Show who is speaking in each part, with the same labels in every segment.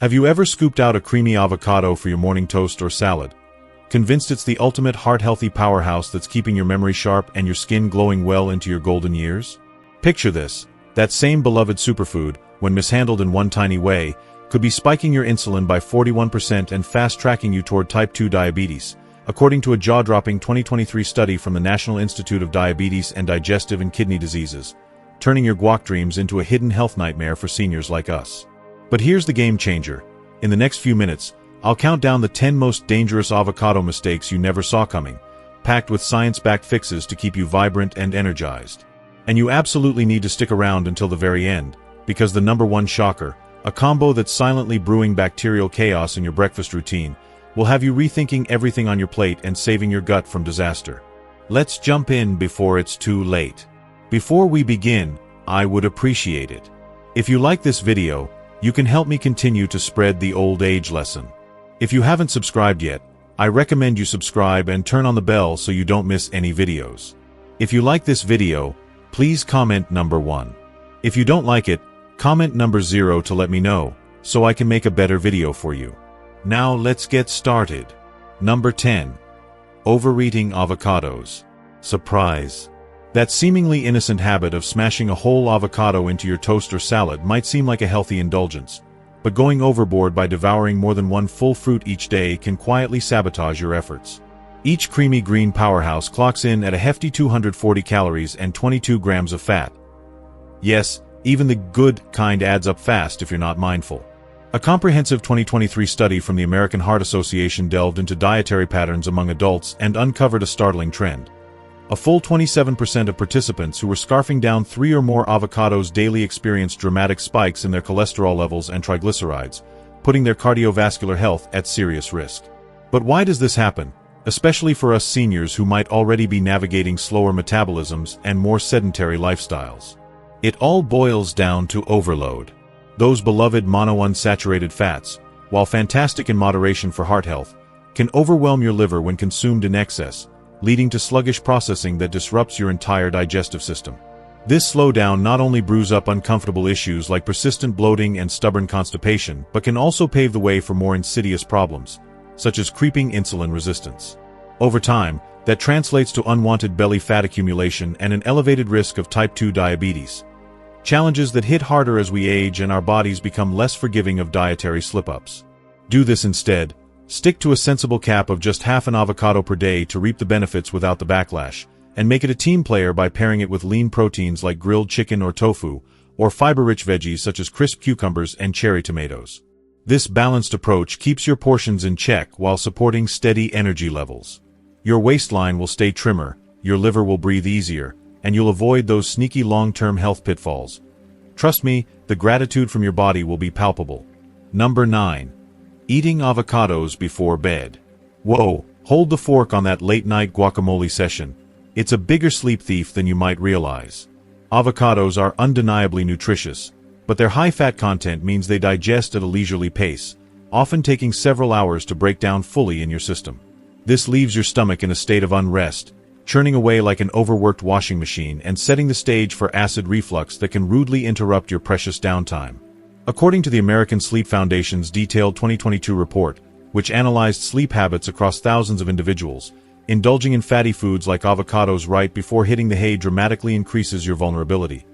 Speaker 1: Have you ever scooped out a creamy avocado for your morning toast or salad? Convinced it's the ultimate heart-healthy powerhouse that's keeping your memory sharp and your skin glowing well into your golden years? Picture this. That same beloved superfood, when mishandled in one tiny way, could be spiking your insulin by 41% and fast-tracking you toward type 2 diabetes, according to a jaw-dropping 2023 study from the National Institute of Diabetes and Digestive and Kidney Diseases, turning your guac dreams into a hidden health nightmare for seniors like us. But here's the game changer. In the next few minutes, I'll count down the 10 most dangerous avocado mistakes you never saw coming, packed with science-backed fixes to keep you vibrant and energized. And you absolutely need to stick around until the very end, because the number one shocker, a combo that's silently brewing bacterial chaos in your breakfast routine, will have you rethinking everything on your plate and saving your gut from disaster. Let's jump in before it's too late. Before we begin, I would appreciate it if you like this video. You can help me continue to spread the old age lesson. If you haven't subscribed yet, I recommend you subscribe and turn on the bell so you don't miss any videos. If you like this video, please comment number 1. If you don't like it, comment number 0 to let me know, so I can make a better video for you. Now let's get started. Number 10. Overeating avocados. Surprise! That seemingly innocent habit of smashing a whole avocado into your toast or salad might seem like a healthy indulgence, but going overboard by devouring more than one full fruit each day can quietly sabotage your efforts. Each creamy green powerhouse clocks in at a hefty 240 calories and 22 grams of fat. Yes, even the good kind adds up fast if you're not mindful. A comprehensive 2023 study from the American Heart Association delved into dietary patterns among adults and uncovered a startling trend. A full 27% of participants who were scarfing down 3 or more avocados daily experienced dramatic spikes in their cholesterol levels and triglycerides, putting their cardiovascular health at serious risk. But why does this happen, especially for us seniors who might already be navigating slower metabolisms and more sedentary lifestyles? It all boils down to overload. Those beloved monounsaturated fats, while fantastic in moderation for heart health, can overwhelm your liver when consumed in excess, leading to sluggish processing that disrupts your entire digestive system. This slowdown not only brews up uncomfortable issues like persistent bloating and stubborn constipation, but can also pave the way for more insidious problems, such as creeping insulin resistance. Over time, that translates to unwanted belly fat accumulation and an elevated risk of type 2 diabetes. Challenges that hit harder as we age and our bodies become less forgiving of dietary slip-ups. Do this instead. Stick to a sensible cap of just half an avocado per day to reap the benefits without the backlash, and make it a team player by pairing it with lean proteins like grilled chicken or tofu, or fiber-rich veggies such as crisp cucumbers and cherry tomatoes. This balanced approach keeps your portions in check while supporting steady energy levels. Your waistline will stay trimmer, your liver will breathe easier, and you'll avoid those sneaky long-term health pitfalls. Trust me, the gratitude from your body will be palpable. Number 9. Eating avocados before bed. Whoa, hold the fork on that late-night guacamole session. It's a bigger sleep thief than you might realize. Avocados are undeniably nutritious, but their high fat content means they digest at a leisurely pace, often taking several hours to break down fully in your system. This leaves your stomach in a state of unrest, churning away like an overworked washing machine and setting the stage for acid reflux that can rudely interrupt your precious downtime. According to the American Sleep Foundation's detailed 2022 report, which analyzed sleep habits across thousands of individuals, indulging in fatty foods like avocados right before hitting the hay dramatically increases your vulnerability.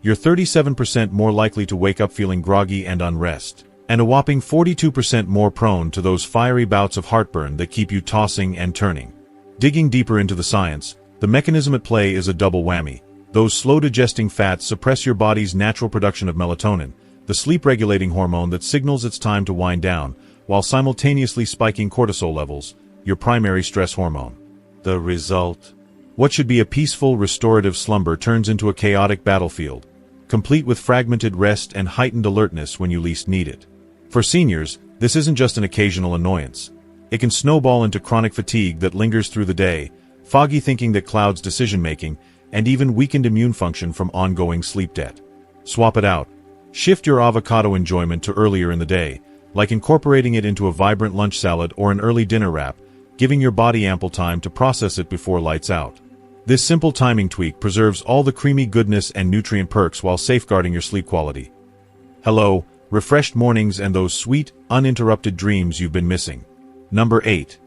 Speaker 1: You're 37% more likely to wake up feeling groggy and unrest, and a whopping 42% more prone to those fiery bouts of heartburn that keep you tossing and turning. Digging deeper into the science, the mechanism at play is a double whammy. Those slow-digesting fats suppress your body's natural production of melatonin, the sleep-regulating hormone that signals it's time to wind down, while simultaneously spiking cortisol levels, your primary stress hormone. The result? What should be a peaceful, restorative slumber turns into a chaotic battlefield, complete with fragmented rest and heightened alertness when you least need it. For seniors, this isn't just an occasional annoyance. It can snowball into chronic fatigue that lingers through the day, foggy thinking that clouds decision-making, and even weakened immune function from ongoing sleep debt. Swap it out. Shift your avocado enjoyment to earlier in the day, like incorporating it into a vibrant lunch salad or an early dinner wrap, giving your body ample time to process it before lights out. This simple timing tweak preserves all the creamy goodness and nutrient perks while safeguarding your sleep quality. Hello, refreshed mornings and those sweet, uninterrupted dreams you've been missing. Number 8.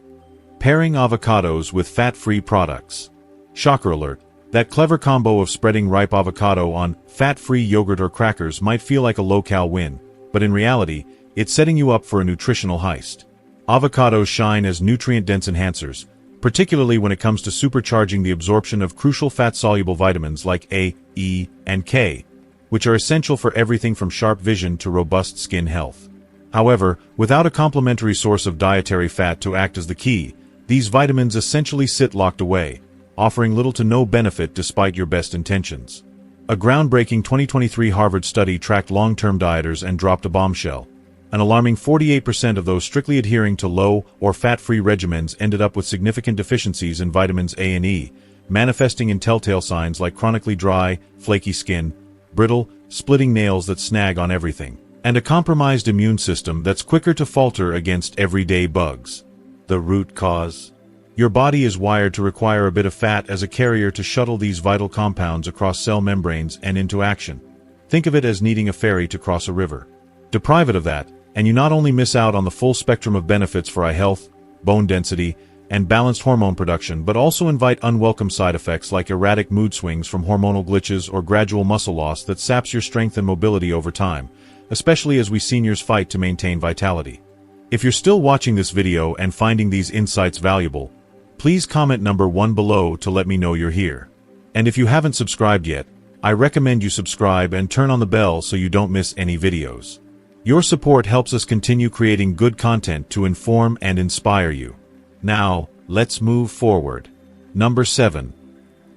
Speaker 1: Pairing avocados with fat-free products. Shocker alert, that clever combo of spreading ripe avocado on fat-free yogurt or crackers might feel like a low-cal win, but in reality, it's setting you up for a nutritional heist. Avocados shine as nutrient-dense enhancers, particularly when it comes to supercharging the absorption of crucial fat-soluble vitamins like A, E, and K, which are essential for everything from sharp vision to robust skin health. However, without a complementary source of dietary fat to act as the key, these vitamins essentially sit locked away, offering little to no benefit despite your best intentions. A groundbreaking 2023 Harvard study tracked long-term dieters and dropped a bombshell. An alarming 48% of those strictly adhering to low or fat-free regimens ended up with significant deficiencies in vitamins A and E, manifesting in telltale signs like chronically dry, flaky skin, brittle, splitting nails that snag on everything, and a compromised immune system that's quicker to falter against everyday bugs. The root cause? Your body is wired to require a bit of fat as a carrier to shuttle these vital compounds across cell membranes and into action. Think of it as needing a ferry to cross a river. Deprive it of that, and you not only miss out on the full spectrum of benefits for eye health, bone density, and balanced hormone production, but also invite unwelcome side effects like erratic mood swings from hormonal glitches or gradual muscle loss that saps your strength and mobility over time, especially as we seniors fight to maintain vitality. If you're still watching this video and finding these insights valuable, please comment number 1 below to let me know you're here. And if you haven't subscribed yet, I recommend you subscribe and turn on the bell so you don't miss any videos. Your support helps us continue creating good content to inform and inspire you. Now, let's move forward. Number 7.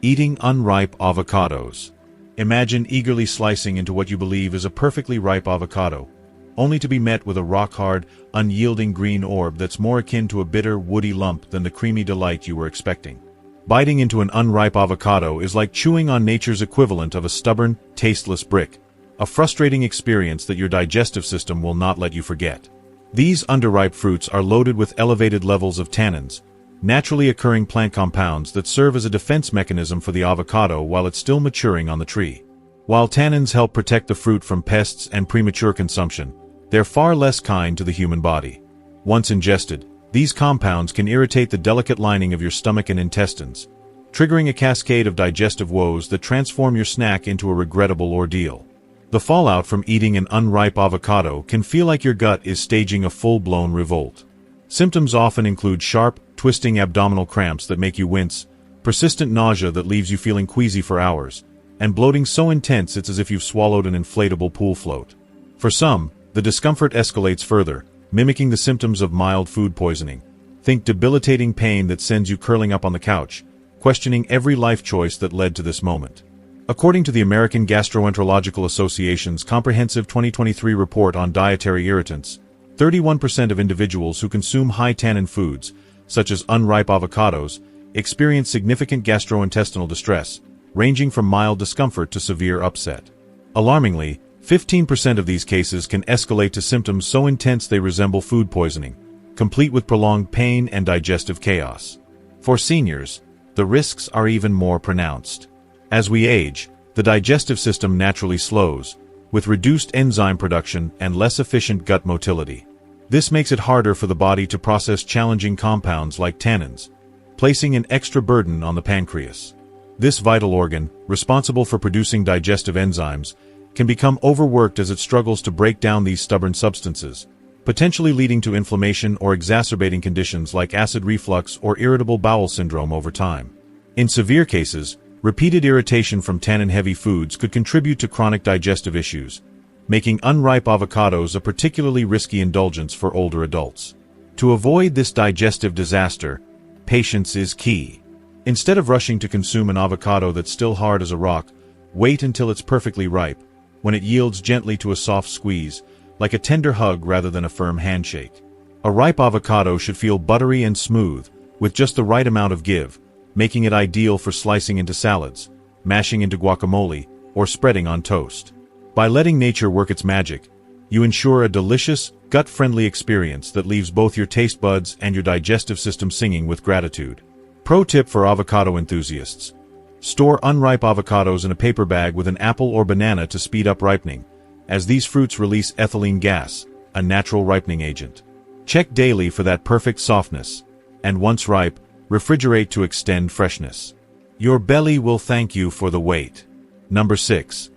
Speaker 1: Eating unripe avocados. Imagine eagerly slicing into what you believe is a perfectly ripe avocado, only to be met with a rock-hard, unyielding green orb that's more akin to a bitter, woody lump than the creamy delight you were expecting. Biting into an unripe avocado is like chewing on nature's equivalent of a stubborn, tasteless brick, a frustrating experience that your digestive system will not let you forget. These underripe fruits are loaded with elevated levels of tannins, naturally occurring plant compounds that serve as a defense mechanism for the avocado while it's still maturing on the tree. While tannins help protect the fruit from pests and premature consumption, they're far less kind to the human body. Once ingested, these compounds can irritate the delicate lining of your stomach and intestines, triggering a cascade of digestive woes that transform your snack into a regrettable ordeal. The fallout from eating an unripe avocado can feel like your gut is staging a full-blown revolt. Symptoms often include sharp, twisting abdominal cramps that make you wince, persistent nausea that leaves you feeling queasy for hours, and bloating so intense it's as if you've swallowed an inflatable pool float. For some, the discomfort escalates further, mimicking the symptoms of mild food poisoning. Think debilitating pain that sends you curling up on the couch, questioning every life choice that led to this moment. According to the American Gastroenterological Association's comprehensive 2023 report on dietary irritants, 31% of individuals who consume high-tannin foods, such as unripe avocados, experience significant gastrointestinal distress, ranging from mild discomfort to severe upset. Alarmingly, 15% of these cases can escalate to symptoms so intense they resemble food poisoning, complete with prolonged pain and digestive chaos. For seniors, the risks are even more pronounced. As we age, the digestive system naturally slows, with reduced enzyme production and less efficient gut motility. This makes it harder for the body to process challenging compounds like tannins, placing an extra burden on the pancreas. This vital organ, responsible for producing digestive enzymes, can become overworked as it struggles to break down these stubborn substances, potentially leading to inflammation or exacerbating conditions like acid reflux or irritable bowel syndrome over time. In severe cases, repeated irritation from tannin-heavy foods could contribute to chronic digestive issues, making unripe avocados a particularly risky indulgence for older adults. To avoid this digestive disaster, patience is key. Instead of rushing to consume an avocado that's still hard as a rock, wait until it's perfectly ripe, when it yields gently to a soft squeeze, like a tender hug rather than a firm handshake. A ripe avocado should feel buttery and smooth, with just the right amount of give, making it ideal for slicing into salads, mashing into guacamole, or spreading on toast. By letting nature work its magic, you ensure a delicious, gut-friendly experience that leaves both your taste buds and your digestive system singing with gratitude. Pro tip for avocado enthusiasts: store unripe avocados in a paper bag with an apple or banana to speed up ripening, as these fruits release ethylene gas, a natural ripening agent. Check daily for that perfect softness, and once ripe, refrigerate to extend freshness. Your belly will thank you for the wait. Number 6.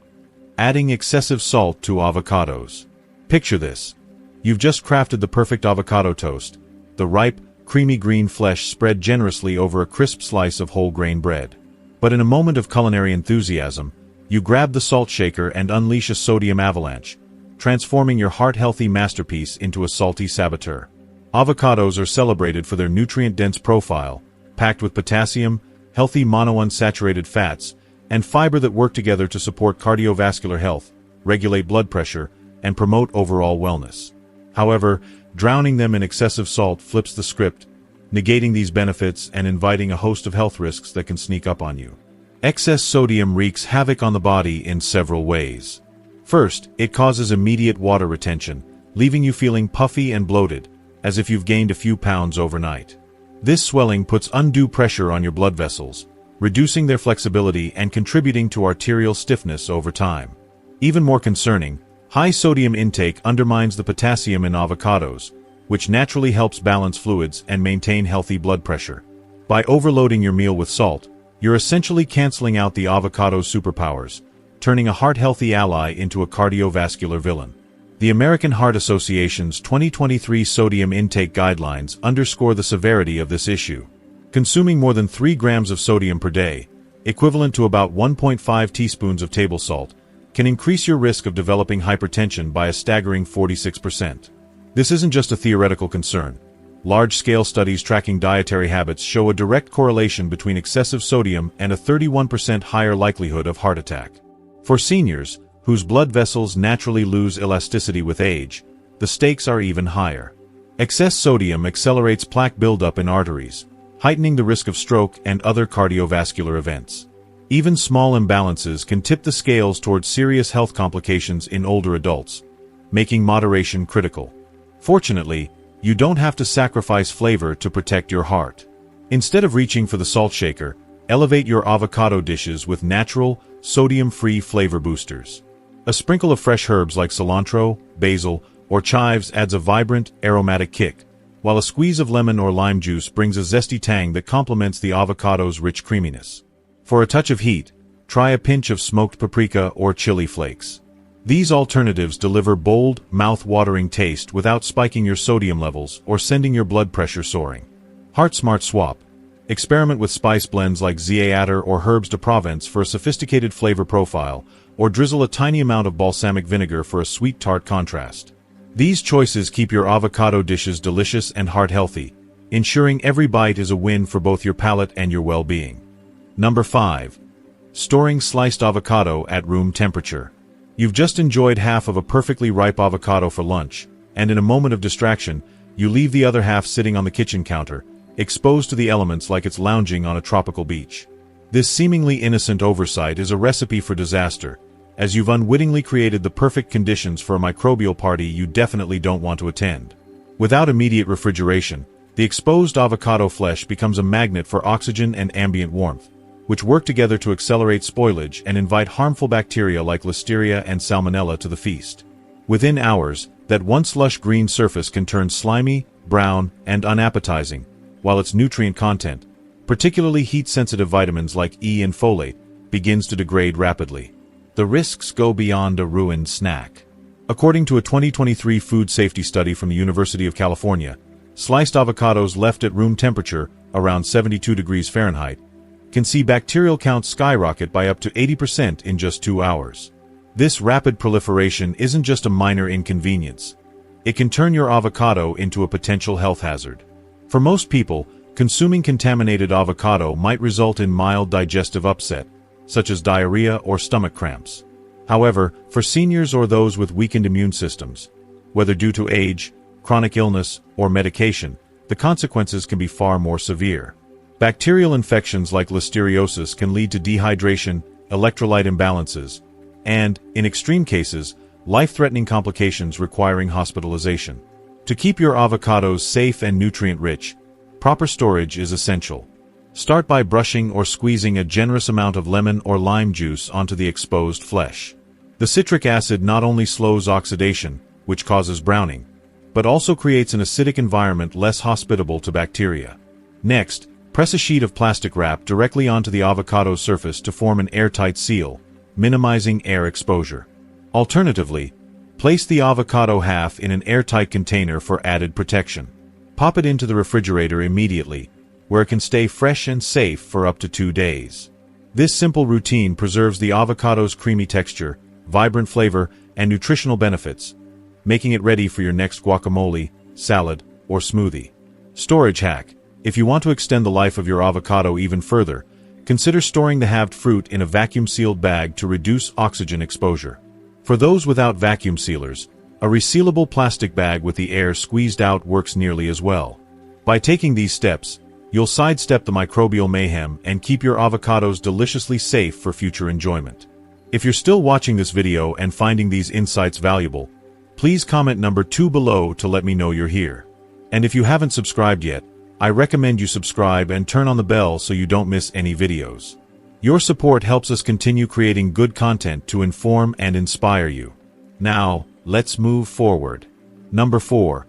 Speaker 1: Adding excessive salt to avocados. Picture this. You've just crafted the perfect avocado toast, the ripe, creamy green flesh spread generously over a crisp slice of whole grain bread. But in a moment of culinary enthusiasm, you grab the salt shaker and unleash a sodium avalanche, transforming your heart-healthy masterpiece into a salty saboteur. Avocados are celebrated for their nutrient-dense profile, packed with potassium, healthy monounsaturated fats, and fiber that work together to support cardiovascular health, regulate blood pressure, and promote overall wellness. However, drowning them in excessive salt flips the script, negating these benefits and inviting a host of health risks that can sneak up on you. Excess sodium wreaks havoc on the body in several ways. First, it causes immediate water retention, leaving you feeling puffy and bloated, as if you've gained a few pounds overnight. This swelling puts undue pressure on your blood vessels, reducing their flexibility and contributing to arterial stiffness over time. Even more concerning, high sodium intake undermines the potassium in avocados, which naturally helps balance fluids and maintain healthy blood pressure. By overloading your meal with salt, you're essentially canceling out the avocado's superpowers, turning a heart-healthy ally into a cardiovascular villain. The American Heart Association's 2023 sodium intake guidelines underscore the severity of this issue. Consuming more than 3 grams of sodium per day, equivalent to about 1.5 teaspoons of table salt, can increase your risk of developing hypertension by a staggering 46%. This isn't just a theoretical concern. Large-scale studies tracking dietary habits show a direct correlation between excessive sodium and a 31% higher likelihood of heart attack. For seniors, whose blood vessels naturally lose elasticity with age, the stakes are even higher. Excess sodium accelerates plaque buildup in arteries, heightening the risk of stroke and other cardiovascular events. Even small imbalances can tip the scales towards serious health complications in older adults, making moderation critical. Fortunately, you don't have to sacrifice flavor to protect your heart. Instead of reaching for the salt shaker, elevate your avocado dishes with natural, sodium-free flavor boosters. A sprinkle of fresh herbs like cilantro, basil, or chives adds a vibrant, aromatic kick, while a squeeze of lemon or lime juice brings a zesty tang that complements the avocado's rich creaminess. For a touch of heat, try a pinch of smoked paprika or chili flakes. These alternatives deliver bold, mouth-watering taste without spiking your sodium levels or sending your blood pressure soaring. Heart-smart swap. Experiment with spice blends like Zéater or Herbes de Provence for a sophisticated flavor profile, or drizzle a tiny amount of balsamic vinegar for a sweet tart contrast. These choices keep your avocado dishes delicious and heart-healthy, ensuring every bite is a win for both your palate and your well-being. Number 5. Storing sliced avocado at room temperature. You've just enjoyed half of a perfectly ripe avocado for lunch, and in a moment of distraction, you leave the other half sitting on the kitchen counter, exposed to the elements like it's lounging on a tropical beach. This seemingly innocent oversight is a recipe for disaster, as you've unwittingly created the perfect conditions for a microbial party you definitely don't want to attend. Without immediate refrigeration, the exposed avocado flesh becomes a magnet for oxygen and ambient warmth, which work together to accelerate spoilage and invite harmful bacteria like Listeria and Salmonella to the feast. Within hours, that once lush green surface can turn slimy, brown, and unappetizing, while its nutrient content, particularly heat-sensitive vitamins like E and folate, begins to degrade rapidly. The risks go beyond a ruined snack. According to a 2023 food safety study from the University of California, sliced avocados left at room temperature, around 72 degrees Fahrenheit, can see bacterial counts skyrocket by up to 80% in just 2 hours. This rapid proliferation isn't just a minor inconvenience. It can turn your avocado into a potential health hazard. For most people, consuming contaminated avocado might result in mild digestive upset, such as diarrhea or stomach cramps. However, for seniors or those with weakened immune systems, whether due to age, chronic illness, or medication, the consequences can be far more severe. Bacterial infections like listeriosis can lead to dehydration, electrolyte imbalances, and, in extreme cases, life-threatening complications requiring hospitalization. To keep your avocados safe and nutrient-rich, proper storage is essential. Start by brushing or squeezing a generous amount of lemon or lime juice onto the exposed flesh. The citric acid not only slows oxidation, which causes browning, but also creates an acidic environment less hospitable to bacteria. Next, press a sheet of plastic wrap directly onto the avocado surface to form an airtight seal, minimizing air exposure. Alternatively, place the avocado half in an airtight container for added protection. Pop it into the refrigerator immediately, where it can stay fresh and safe for up to 2 days. This simple routine preserves the avocado's creamy texture, vibrant flavor, and nutritional benefits, making it ready for your next guacamole, salad, or smoothie. Storage hack. If you want to extend the life of your avocado even further, consider storing the halved fruit in a vacuum-sealed bag to reduce oxygen exposure. For those without vacuum sealers, a resealable plastic bag with the air squeezed out works nearly as well. By taking these steps, you'll sidestep the microbial mayhem and keep your avocados deliciously safe for future enjoyment. If you're still watching this video and finding these insights valuable, please comment number 2 below to let me know you're here. And if you haven't subscribed yet, I recommend you subscribe and turn on the bell so you don't miss any videos. Your support helps us continue creating good content to inform and inspire you. Now, let's move forward. Number 4.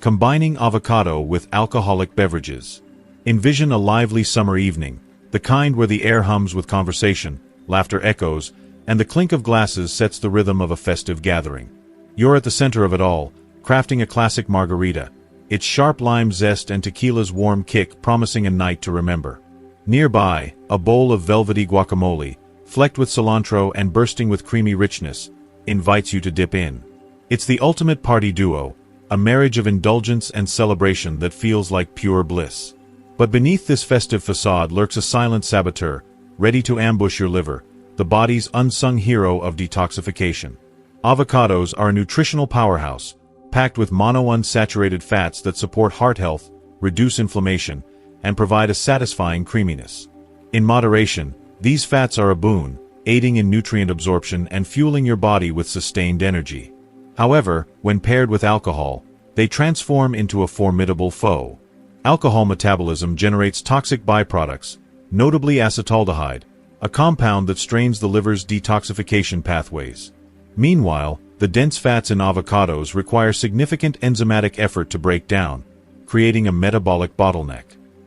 Speaker 1: Combining avocado with alcoholic beverages. Envision a lively summer evening, the kind where the air hums with conversation, laughter echoes, and the clink of glasses sets the rhythm of a festive gathering. You're at the center of it all, crafting a classic margarita, its sharp lime zest and tequila's warm kick promising a night to remember. Nearby, a bowl of velvety guacamole, flecked with cilantro and bursting with creamy richness, invites you to dip in. It's the ultimate party duo, a marriage of indulgence and celebration that feels like pure bliss. But beneath this festive facade lurks a silent saboteur, ready to ambush your liver, the body's unsung hero of detoxification. Avocados are a nutritional powerhouse, packed with monounsaturated fats that support heart health, reduce inflammation, and provide a satisfying creaminess. In moderation, these fats are a boon, aiding in nutrient absorption and fueling your body with sustained energy. However, when paired with alcohol, they transform into a formidable foe. Alcohol metabolism generates toxic byproducts, notably acetaldehyde, a compound that strains the liver's detoxification pathways. Meanwhile, the dense fats in avocados require significant enzymatic effort to break down, creating a metabolic bottleneck.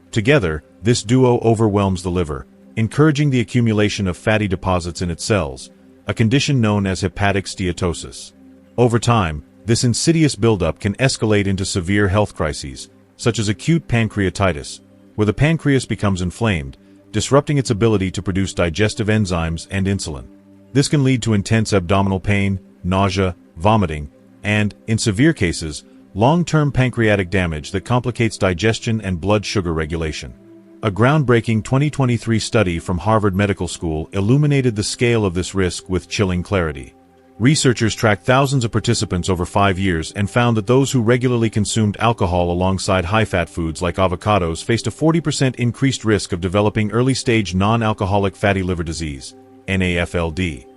Speaker 1: Together, this duo overwhelms the liver, encouraging the accumulation of fatty deposits in its cells, a condition known as hepatic steatosis. Over time, this insidious buildup can escalate into severe health crises, such as acute pancreatitis, where the pancreas becomes inflamed, disrupting its ability to produce digestive enzymes and insulin. This can lead to intense abdominal pain, nausea, vomiting, and, in severe cases, long-term pancreatic damage that complicates digestion and blood sugar regulation. A groundbreaking 2023 study from Harvard Medical School illuminated the scale of this risk with chilling clarity. Researchers tracked thousands of participants over 5 years and found that those who regularly consumed alcohol alongside high-fat foods like avocados faced a 40% increased risk of developing early-stage non-alcoholic fatty liver disease, NAFLD.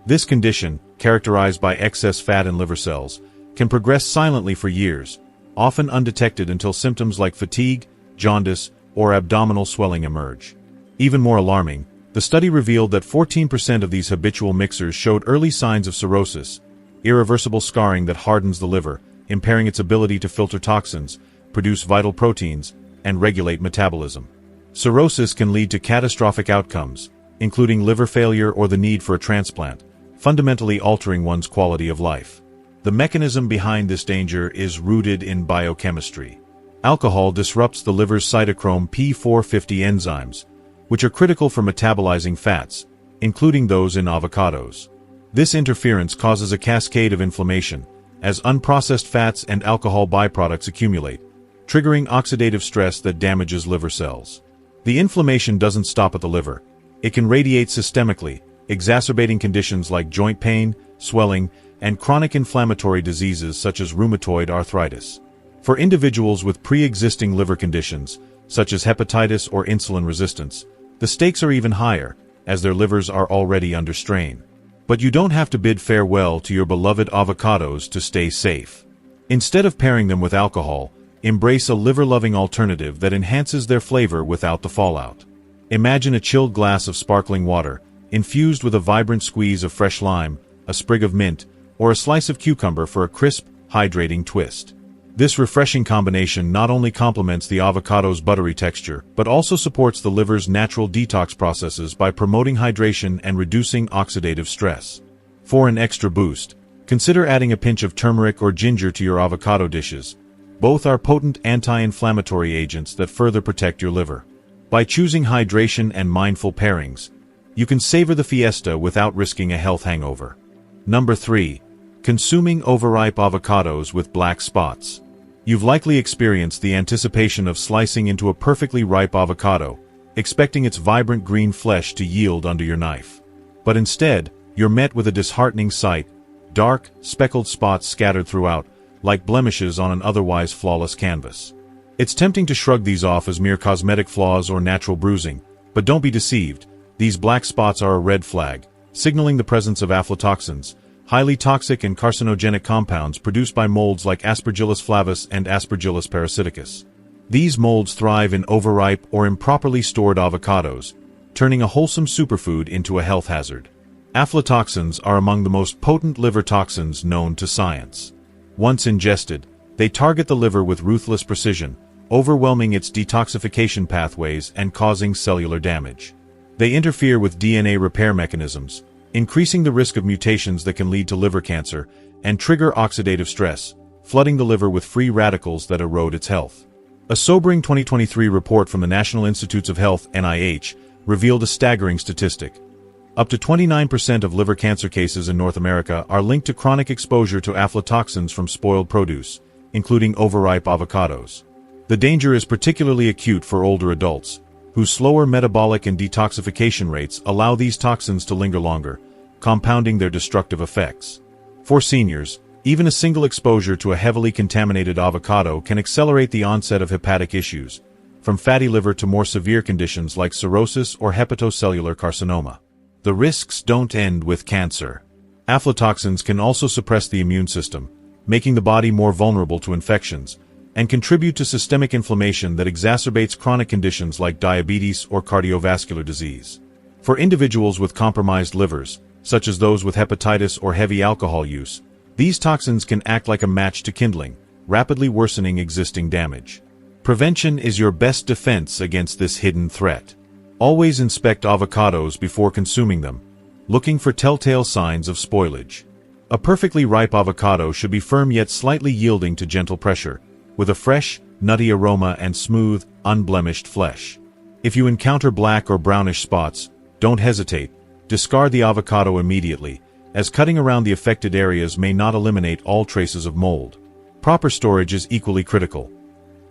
Speaker 1: This condition, characterized by excess fat in liver cells, can progress silently for years, often undetected until symptoms like fatigue, jaundice, or abdominal swelling emerge. Even more alarming, the study revealed that 14% of these habitual mixers showed early signs of cirrhosis, irreversible scarring that hardens the liver, impairing its ability to filter toxins, produce vital proteins, and regulate metabolism. Cirrhosis can lead to catastrophic outcomes, including liver failure or the need for a transplant, fundamentally altering one's quality of life. The mechanism behind this danger is rooted in biochemistry. Alcohol disrupts the liver's cytochrome P450 enzymes, which are critical for metabolizing fats, including those in avocados. This interference causes a cascade of inflammation, as unprocessed fats and alcohol byproducts accumulate, triggering oxidative stress that damages liver cells. The inflammation doesn't stop at the liver. It can radiate systemically, exacerbating conditions like joint pain, swelling, and chronic inflammatory diseases such as rheumatoid arthritis. For individuals with pre-existing liver conditions, such as hepatitis or insulin resistance, the stakes are even higher, as their livers are already under strain. But you don't have to bid farewell to your beloved avocados to stay safe. Instead of pairing them with alcohol, embrace a liver-loving alternative that enhances their flavor without the fallout. Imagine a chilled glass of sparkling water, infused with a vibrant squeeze of fresh lime, a sprig of mint, or a slice of cucumber for a crisp, hydrating twist. This refreshing combination not only complements the avocado's buttery texture, but also supports the liver's natural detox processes by promoting hydration and reducing oxidative stress. For an extra boost, consider adding a pinch of turmeric or ginger to your avocado dishes. Both are potent anti-inflammatory agents that further protect your liver. By choosing hydration and mindful pairings, you can savor the fiesta without risking a health hangover. Number 3. Consuming overripe avocados with black spots. You've likely experienced the anticipation of slicing into a perfectly ripe avocado, expecting its vibrant green flesh to yield under your knife. But instead, you're met with a disheartening sight: dark, speckled spots scattered throughout, like blemishes on an otherwise flawless canvas. It's tempting to shrug these off as mere cosmetic flaws or natural bruising, but don't be deceived. These black spots are a red flag, signaling the presence of aflatoxins, highly toxic and carcinogenic compounds produced by molds like Aspergillus flavus and Aspergillus parasiticus. These molds thrive in overripe or improperly stored avocados, turning a wholesome superfood into a health hazard. Aflatoxins are among the most potent liver toxins known to science. Once ingested, they target the liver with ruthless precision, overwhelming its detoxification pathways and causing cellular damage. They interfere with DNA repair mechanisms, increasing the risk of mutations that can lead to liver cancer, and trigger oxidative stress, flooding the liver with free radicals that erode its health. A sobering 2023 report from the National Institutes of Health (NIH) revealed a staggering statistic. Up to 29% of liver cancer cases in North America are linked to chronic exposure to aflatoxins from spoiled produce, including overripe avocados. The danger is particularly acute for older adults, whose slower metabolic and detoxification rates allow these toxins to linger longer, compounding their destructive effects. For seniors, even a single exposure to a heavily contaminated avocado can accelerate the onset of hepatic issues, from fatty liver to more severe conditions like cirrhosis or hepatocellular carcinoma. The risks don't end with cancer. Aflatoxins can also suppress the immune system, making the body more vulnerable to infections, and contribute to systemic inflammation that exacerbates chronic conditions like diabetes or cardiovascular disease. For individuals with compromised livers, such as those with hepatitis or heavy alcohol use, these toxins can act like a match to kindling, rapidly worsening existing damage. Prevention is your best defense against this hidden threat. Always inspect avocados before consuming them, looking for telltale signs of spoilage. A perfectly ripe avocado should be firm yet slightly yielding to gentle pressure, with a fresh, nutty aroma and smooth, unblemished flesh. If you encounter black or brownish spots, don't hesitate. Discard the avocado immediately, as cutting around the affected areas may not eliminate all traces of mold. Proper storage is equally critical.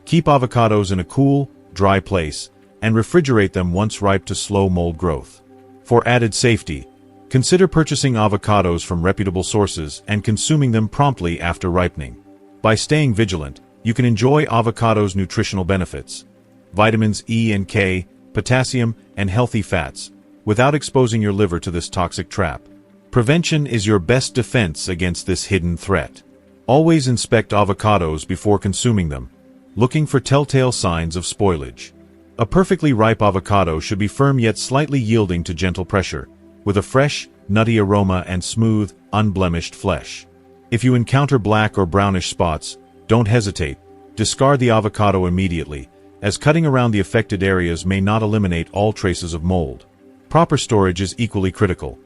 Speaker 1: Keep avocados in a cool, dry place, and refrigerate them once ripe to slow mold growth. For added safety, consider purchasing avocados from reputable sources and consuming them promptly after ripening. By staying vigilant, you can enjoy avocados' nutritional benefits, vitamins E and K, potassium, and healthy fats, without exposing your liver to this toxic trap. Prevention is your best defense against this hidden threat. Always inspect avocados before consuming them, looking for telltale signs of spoilage. A perfectly ripe avocado should be firm yet slightly yielding to gentle pressure, with a fresh, nutty aroma and smooth, unblemished flesh. If you encounter black or brownish spots, don't hesitate. Discard the avocado immediately, as cutting around the affected areas may not eliminate all traces of mold. Proper storage is equally critical.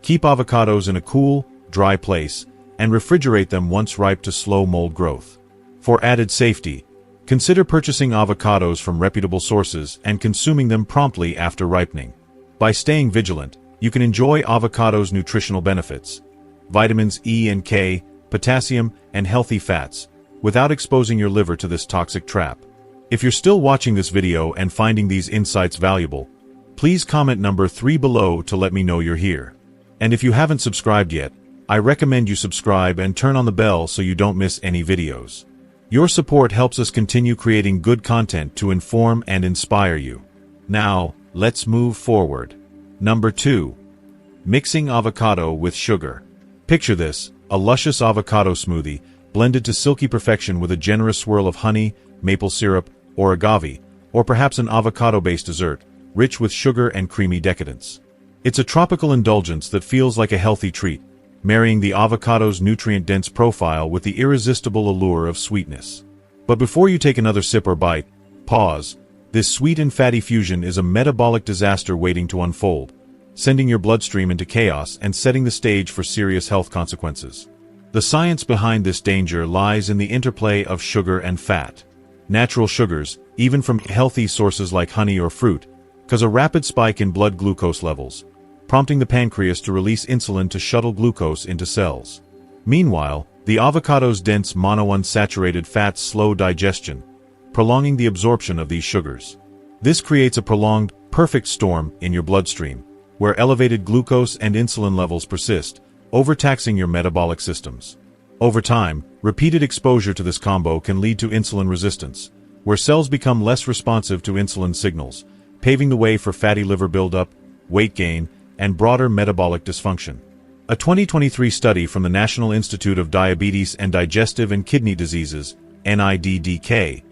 Speaker 1: Keep avocados in a cool, dry place, and refrigerate them once ripe to slow mold growth. For added safety, consider purchasing avocados from reputable sources and consuming them promptly after ripening. By staying vigilant, you can enjoy avocados' nutritional benefits, vitamins E and K, potassium, and healthy fats, without exposing your liver to this toxic trap. If you're still watching this video and finding these insights valuable, please comment number 3 below to let me know you're here. And if you haven't subscribed yet, I recommend you subscribe and turn on the bell so you don't miss any videos. Your support helps us continue creating good content to inform and inspire you. Now, let's move forward. Number 2. Mixing avocado with sugar. Picture this: a luscious avocado smoothie, blended to silky perfection with a generous swirl of honey, maple syrup, or agave, or perhaps an avocado-based dessert, rich with sugar and creamy decadence. It's a tropical indulgence that feels like a healthy treat, marrying the avocado's nutrient-dense profile with the irresistible allure of sweetness. But before you take another sip or bite, pause. This sweet and fatty fusion is a metabolic disaster waiting to unfold, sending your bloodstream into chaos and setting the stage for serious health consequences. The science behind this danger lies in the interplay of sugar and fat. Natural sugars, even from healthy sources like honey or fruit, cause a rapid spike in blood glucose levels, prompting the pancreas to release insulin to shuttle glucose into cells. Meanwhile, the avocado's dense monounsaturated fats slow digestion, prolonging the absorption of these sugars. This creates a prolonged, perfect storm in your bloodstream, where elevated glucose and insulin levels persist, overtaxing your metabolic systems. Over time, repeated exposure to this combo can lead to insulin resistance, where cells become less responsive to insulin signals, paving the way for fatty liver buildup, weight gain, and broader metabolic dysfunction. A 2023 study from the National Institute of Diabetes and Digestive and Kidney Diseases, NIDDK,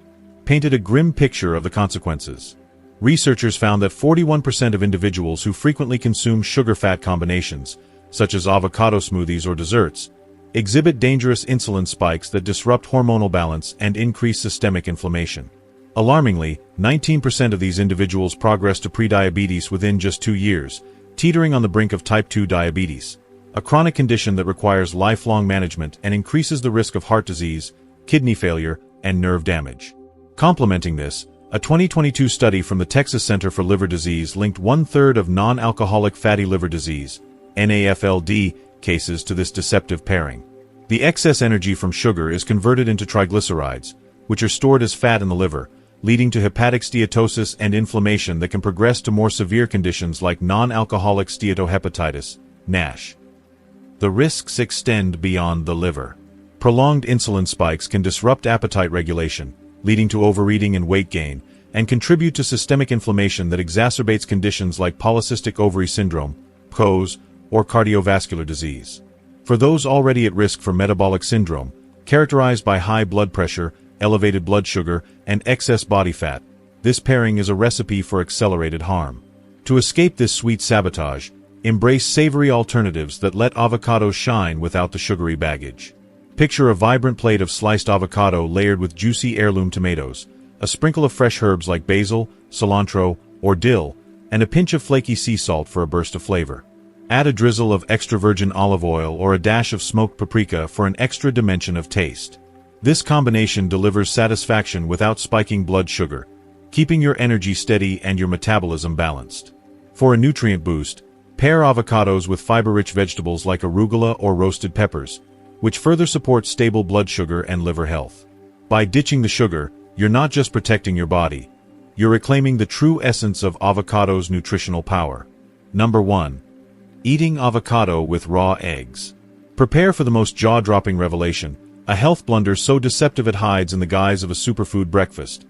Speaker 1: painted a grim picture of the consequences. Researchers found that 41% of individuals who frequently consume sugar-fat combinations, such as avocado smoothies or desserts, exhibit dangerous insulin spikes that disrupt hormonal balance and increase systemic inflammation. Alarmingly, 19% of these individuals progress to prediabetes within just 2 years, teetering on the brink of type 2 diabetes, a chronic condition that requires lifelong management and increases the risk of heart disease, kidney failure, and nerve damage. Complementing this, a 2022 study from the Texas Center for Liver Disease linked 1/3 of non-alcoholic fatty liver disease, NAFLD, cases to this deceptive pairing. The excess energy from sugar is converted into triglycerides, which are stored as fat in the liver, leading to hepatic steatosis and inflammation that can progress to more severe conditions like non-alcoholic steatohepatitis, NASH. The risks extend beyond the liver. Prolonged insulin spikes can disrupt appetite regulation, leading to overeating and weight gain, and contribute to systemic inflammation that exacerbates conditions like polycystic ovary syndrome, PCOS, or cardiovascular disease. For those already at risk for metabolic syndrome, characterized by high blood pressure, elevated blood sugar, and excess body fat, this pairing is a recipe for accelerated harm. To escape this sweet sabotage, embrace savory alternatives that let avocados shine without the sugary baggage. Picture a vibrant plate of sliced avocado layered with juicy heirloom tomatoes, a sprinkle of fresh herbs like basil, cilantro, or dill, and a pinch of flaky sea salt for a burst of flavor. Add a drizzle of extra virgin olive oil or a dash of smoked paprika for an extra dimension of taste. This combination delivers satisfaction without spiking blood sugar, keeping your energy steady and your metabolism balanced. For a nutrient boost, pair avocados with fiber-rich vegetables like arugula or roasted peppers, which further supports stable blood sugar and liver health. By ditching the sugar, you're not just protecting your body, you're reclaiming the true essence of avocado's nutritional power. Number 1. Eating avocado with raw eggs. Prepare for the most jaw-dropping revelation, a health blunder so deceptive it hides in the guise of a superfood breakfast.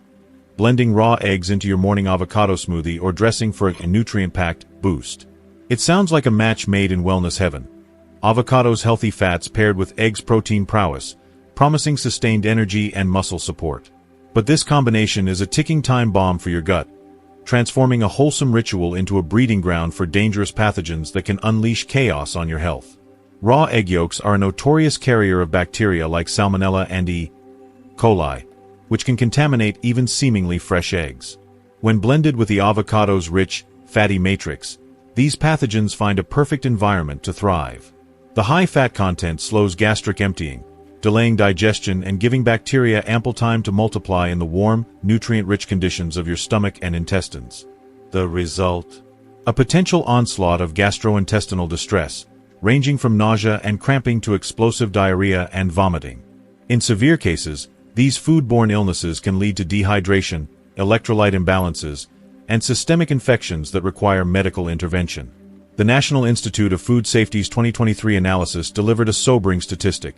Speaker 1: Blending raw eggs into your morning avocado smoothie or dressing for a nutrient-packed boost. It sounds like a match made in wellness heaven. Avocado's healthy fats paired with eggs' protein prowess, promising sustained energy and muscle support. But this combination is a ticking time bomb for your gut, transforming a wholesome ritual into a breeding ground for dangerous pathogens that can unleash chaos on your health. Raw egg yolks are a notorious carrier of bacteria like Salmonella and E. coli, which can contaminate even seemingly fresh eggs. When blended with the avocado's rich, fatty matrix, these pathogens find a perfect environment to thrive. The high fat content slows gastric emptying, delaying digestion and giving bacteria ample time to multiply in the warm, nutrient-rich conditions of your stomach and intestines. The result? A potential onslaught of gastrointestinal distress, ranging from nausea and cramping to explosive diarrhea and vomiting. In severe cases, these foodborne illnesses can lead to dehydration, electrolyte imbalances, and systemic infections that require medical intervention. The National Institute of Food Safety's 2023 analysis delivered a sobering statistic.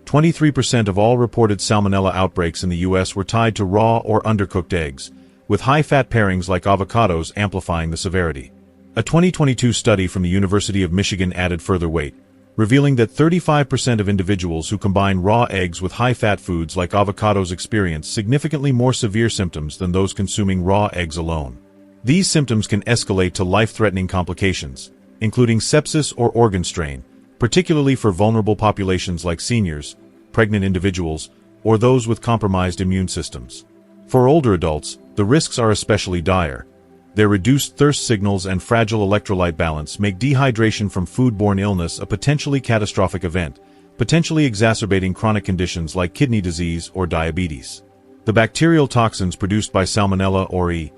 Speaker 1: 23% of all reported salmonella outbreaks in the U.S. were tied to raw or undercooked eggs, with high-fat pairings like avocados amplifying the severity. A 2022 study from the University of Michigan added further weight, revealing that 35% of individuals who combine raw eggs with high-fat foods like avocados experience significantly more severe symptoms than those consuming raw eggs alone. These symptoms can escalate to life-threatening complications, including sepsis or organ strain, particularly for vulnerable populations like seniors, pregnant individuals, or those with compromised immune systems. For older adults, the risks are especially dire. Their reduced thirst signals and fragile electrolyte balance make dehydration from foodborne illness a potentially catastrophic event, potentially exacerbating chronic conditions like kidney disease or diabetes. The bacterial toxins produced by Salmonella or E.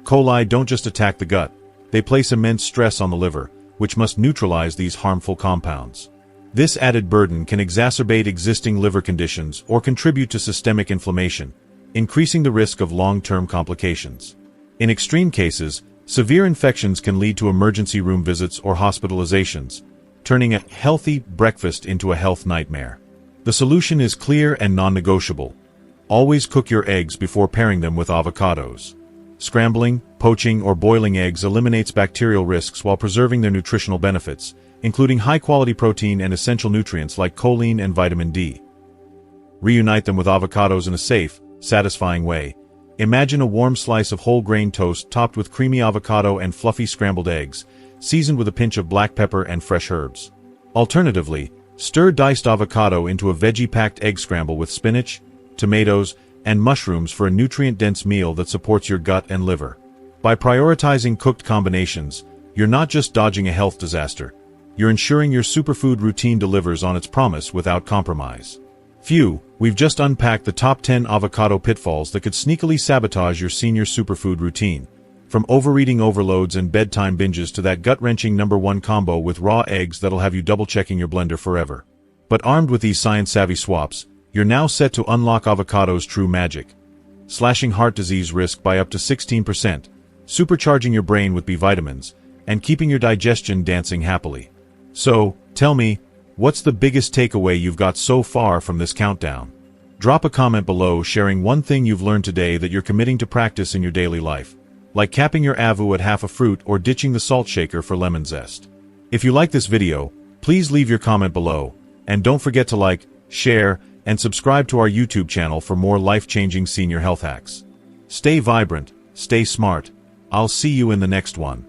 Speaker 1: coli don't just attack the gut, they place immense stress on the liver, which must neutralize these harmful compounds. This added burden can exacerbate existing liver conditions or contribute to systemic inflammation, increasing the risk of long-term complications. In extreme cases, severe infections can lead to emergency room visits or hospitalizations, turning a healthy breakfast into a health nightmare. The solution is clear and non-negotiable. Always cook your eggs before pairing them with avocados. Scrambling, poaching, or boiling eggs eliminates bacterial risks while preserving their nutritional benefits, including high-quality protein and essential nutrients like choline and vitamin D. Reunite them with avocados in a safe, satisfying way. Imagine a warm slice of whole-grain toast topped with creamy avocado and fluffy scrambled eggs, seasoned with a pinch of black pepper and fresh herbs. Alternatively, stir diced avocado into a veggie-packed egg scramble with spinach, tomatoes, and mushrooms for a nutrient-dense meal that supports your gut and liver. By prioritizing cooked combinations, you're not just dodging a health disaster, you're ensuring your superfood routine delivers on its promise without compromise. We've just unpacked the top 10 avocado pitfalls that could sneakily sabotage your senior superfood routine. From overeating overloads and bedtime binges to that gut-wrenching #1 combo with raw eggs that'll have you double-checking your blender forever. But armed with these science-savvy swaps, you're now set to unlock avocado's true magic. Slashing heart disease risk by up to 16%, supercharging your brain with B vitamins, and keeping your digestion dancing happily. So, tell me, what's the biggest takeaway you've got so far from this countdown? Drop a comment below sharing one thing you've learned today that you're committing to practice in your daily life, like capping your avo at half a fruit or ditching the salt shaker for lemon zest. If you like this video, please leave your comment below, and don't forget to like, share, and subscribe to our YouTube channel for more life-changing senior health hacks. Stay vibrant, stay smart. I'll see you in the next one.